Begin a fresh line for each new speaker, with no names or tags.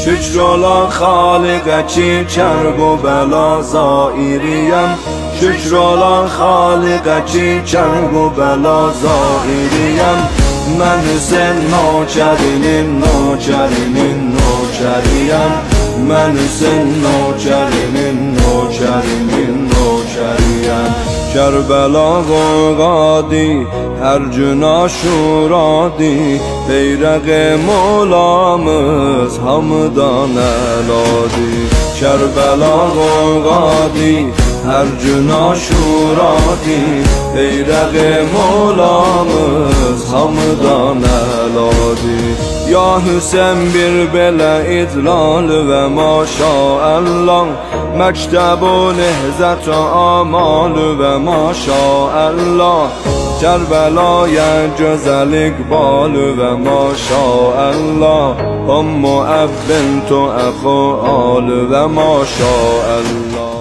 شکر ola خالق چی کرب و بلا زائریم شکر ola خالق چی کرب و بلا زائریم من sen نوکرinin نوکریم من sen نوکرinin نوکریم کربلا غادی هر gün aşuradi beyraq موlamız hamıdan eladi Kerbela غادی her gün aşuradi beyraq موlamız hamıdan eladi Ya Hüseyin bir belə idlal və maşallah Məktəb-u nehzət-u amal və maşallah Kərbəlaya gözəl iqbal və maşallah Ummu əbbin tu əxu al və maşallah